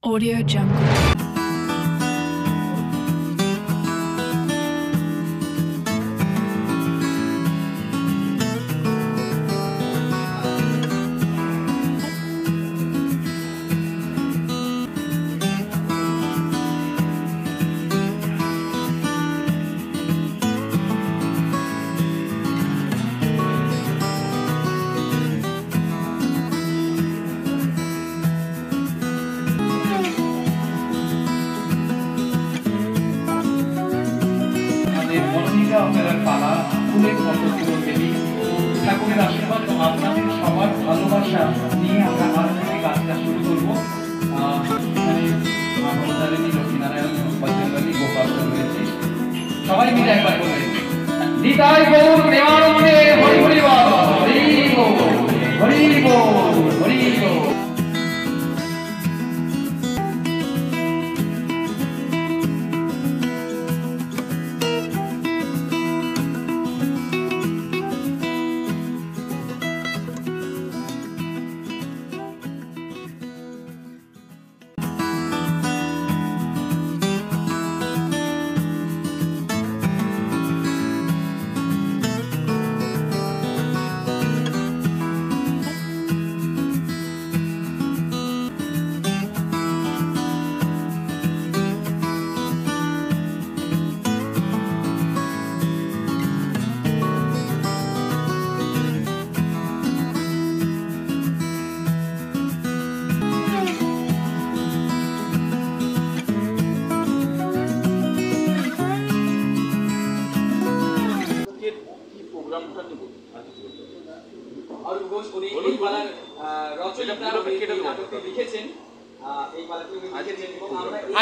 Audio Jungle. আপনাদের পালা ফুলের মতো ফুল দেবী ঠাকুরের আশীর্বাদ এবং আপনাদের সবার ভালোবাসা নিয়ে আমরা আজ থেকে কাজটা শুরু করবো। এখানে লক্ষ্মীনারায়ণ বজরঙ্গলী গোপাল রয়েছে, সবাই মিলে একবার বলবেন নিতাই গৌর প্রেমানন্দে হরি হরি বল, হরি বল, হরি বল, হরি বল।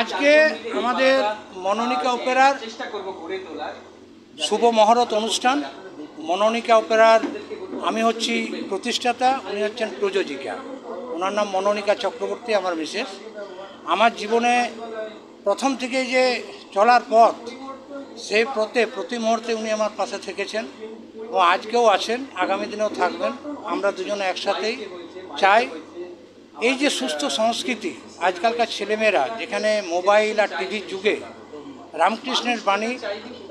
আজকে আমাদের মনোনিকা অপেরার শুভ মহরত অনুষ্ঠান। মনোনিকা অপেরার আমি হচ্ছি প্রতিষ্ঠাতা, উনি হচ্ছেন প্রযোজিকা। ওনার নাম মনোনিকা চক্রবর্তী, আমার মিসেস। আমার জীবনে প্রথম থেকে যে চলার পথ, সেই পথে প্রতি মুহূর্তে উনি আমার পাশে থেকেছেন ও আজকেও আছেন, আগামী দিনেও থাকবেন। আমরা দুজনে একসাথেই চাই এই যে সুস্থ সংস্কৃতি, আজকালকার ছেলেমেয়েরা যেখানে মোবাইল আর টিভির যুগে রামকৃষ্ণের বাণী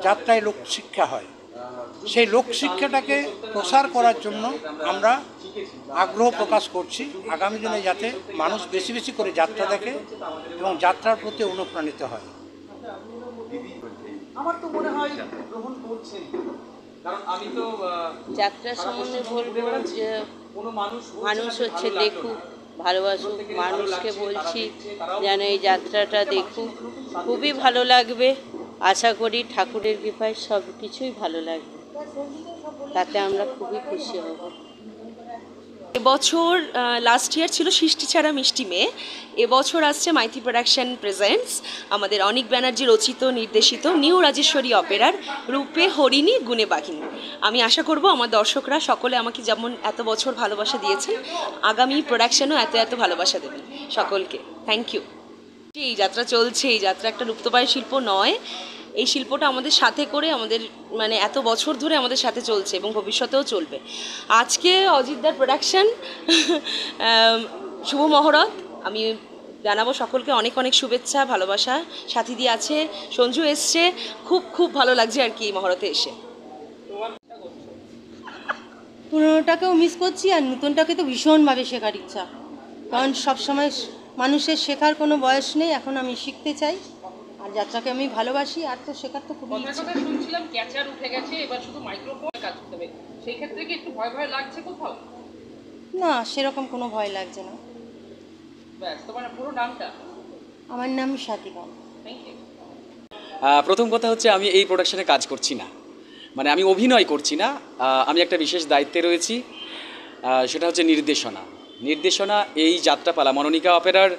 যাত্রায় লোকশিক্ষা হয়, সেই লোকশিক্ষাটাকে প্রসার করার জন্য আমরা আগ্রহ প্রকাশ করছি আগামী দিনে যাতে মানুষ বেশি বেশি করে যাত্রা দেখে এবং যাত্রার প্রতি অনুপ্রাণিত হয়। আমার তো মনে হয় গ্রহণ করছেন, কারণ আমি তো যাত্রার সম্বন্ধে বলবো যে মানুষ হচ্ছে দেখুক, ভালোবাসুক। মানুষকে বলছি যেন এই যাত্রাটা দেখুক, খুবই ভালো লাগবে। আশা করি ঠাকুরের কৃপায় সব কিছুই ভালো লাগবে, তাতে আমরা খুবই খুশি হব। এবছর লাস্ট ইয়ার ছিল সৃষ্টি ছাড়া মিষ্টি মেয়ে, এবছর আসছে মাইথি প্রোডাকশন প্রেজেন্টস আমাদের অনিক ব্যানার্জি রচিত নির্দেশিত নিউ রাজেশ্বরী অপেরার রূপে হরিণী গুণে বাঘিনী। আমি আশা করব আমার দর্শকরা সকলে আমাকে যেমন এত বছর ভালোবাসা দিয়েছেন, আগামী প্রোডাকশনও এত ভালোবাসা দেবেন সকলকে। Thank you. এই যাত্রা চলছে, এই যাত্রা একটা লুপ্তপ্রায় শিল্প নয়, এই শিল্পটা আমাদের সাথে করে আমাদের মানে এত বছর ধরে আমাদের সাথে চলছে এবং ভবিষ্যতেও চলবে। আজকে অজিতদার প্রোডাকশন শুভ মহরত, আমি জানাবো সকলকে অনেক অনেক শুভেচ্ছা, ভালোবাসা। সাথী দিয়ে আছে, সঞ্জু এসছে, খুব ভালো লাগছে আর কি এই মহরতে এসে। পুরোনোটাকেও মিস করছি আর নতুনটাকে তো ভীষণভাবে শেখার ইচ্ছা, কারণ সবসময় মানুষের শেখার কোনো বয়স নেই। এখন আমি শিখতে চাই আর যাত্রাকে আমি ভালোবাসি, আর তো শেখার তো খুবই ইচ্ছা। শুনছিলাম ক্যাচার উঠে গেছে, এবার শুধু মাইক্রোফোন কাজ করতে হবে, সেই ক্ষেত্রে কি একটু ভয় লাগছে কোথাও? না, সেরকম কোনো ভয় লাগছে না। ব্যাস, তোমার পুরো নামটা? আমার নাম সাথীবান। Thank you. প্রথম কথা হচ্ছে আমি এই প্রোডাকশনে কাজ করছি না, মানে আমি অভিনয় করছি না, আমি একটা বিশেষ দায়িত্বে রয়েছি, সেটা হচ্ছে নির্দেশনা। এই যাত্রাপালা মনোনিকা অপেরার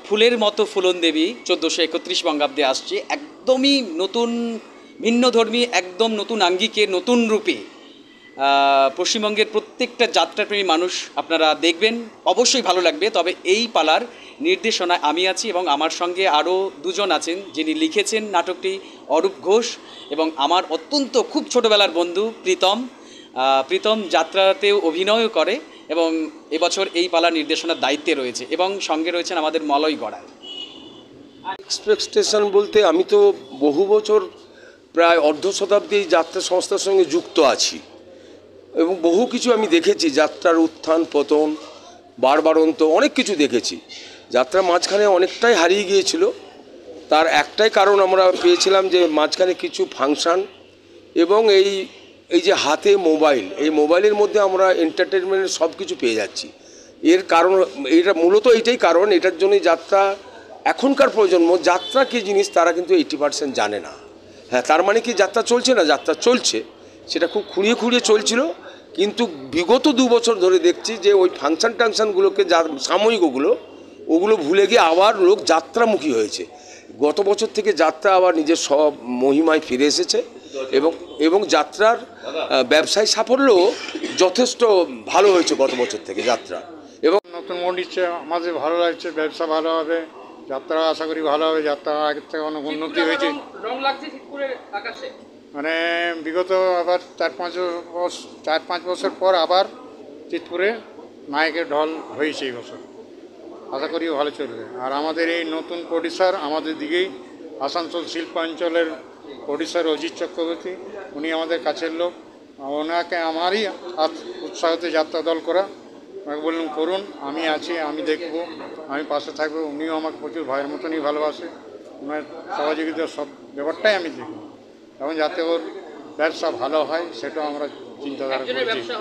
ফুলের মতো ফুলন দেবী 1431 বঙ্গাব্দে আসছে, একদমই নতুন ভিন্নধর্মী, একদম নতুন আঙ্গিকে, নতুন রূপে পশ্চিমবঙ্গের প্রত্যেকটা যাত্রাপ্রেমী মানুষ আপনারা দেখবেন, অবশ্যই ভালো লাগবে। তবে এই পালার নির্দেশনায় আমি আছি এবং আমার সঙ্গে আরও দুজন আছেন যিনি লিখেছেন নাটকটি, অরূপ ঘোষ এবং আমার অত্যন্ত খুব ছোটোবেলার বন্ধু প্রীতম যাত্রাতেও অভিনয়ও করে এবং এবছর এই পালার নির্দেশনার দায়িত্বে রয়েছে এবং সঙ্গে রয়েছেন আমাদের মলয় গড়াই। এক্সপেকটেশন বলতে আমি তো বহু বছর প্রায় অর্ধ শতাব্দী যাত্রা সংস্থার সঙ্গে যুক্ত আছি এবং বহু কিছু আমি দেখেছি, যাত্রার উত্থান পতন, বারবারন্ত অনেক কিছু দেখেছি। যাত্রা মাঝখানে অনেকটাই হারিয়ে গিয়েছিল, তার একটাই কারণ আমরা পেয়েছিলাম যে মাঝখানে কিছু ফাংশান এবং এই যে হাতে মোবাইল, এই মোবাইলের মধ্যে আমরা এন্টারটেনমেন্টের সব কিছু পেয়ে যাচ্ছি। এর কারণ এটা মূলত এইটাই কারণ, এটার জন্যই যাত্রা এখনকার প্রজন্ম যাত্রা কী জিনিস তারা কিন্তু 80% জানে না। হ্যাঁ, তার মানে কি যাত্রা চলছে না? যাত্রা চলছে, সেটা খুব খুঁড়িয়ে খুঁড়িয়ে চলছিল, কিন্তু বিগত 2 বছর ধরে দেখছি যে ওই ফাংশন টাংশনগুলোকে সাময়িক ওগুলো ভুলে গিয়ে আবার লোক যাত্রামুখী হয়েছে। গত বছর থেকে যাত্রা আবার নিজের সব মহিমায় ফিরে এসেছে এবং যাত্রার ব্যবসায়িক সাফল্য যথেষ্ট ভালো হয়েছে গত বছর থেকে যাত্রা। এবং নতুন মোড় নিচ্ছে, আমাদের ভালো লাগছে, ব্যবসা ভালো হবে, যাত্রা আশা করি ভালো হবে। যাত্রা আগের থেকে অনেক উন্নতি হয়েছে। রং লাগছে চিতপুরের আকাশে, মানে বিগত আবার 4-5 বছর পর আবার চিতপুরে নায়কের ঢল হয়েছে এই বছর, আশা করি ভালো চলবে। আর আমাদের এই নতুন প্রডিউসার আমাদের দিকেই, আসানসোল শিল্পাঞ্চলের প্রডিউসার অজিত চক্রবর্তী, উনি আমাদের কাছের লোক। ওনাকে আমারই উৎসাহতে যাত্রা দল করা, আমাকে বললাম করুন, আমি আছি, আমি দেখব, আমি পাশে থাকবো। উনিও আমাকে প্রচুর ভাইয়ের মতনই ভালোবাসে, ওনার সহযোগিতার সব ব্যাপারটাই আমি দেখব, এবং যাতে ওর ব্যবসা ভালো হয় সেটাও আমরা চিন্তাধারা করছি।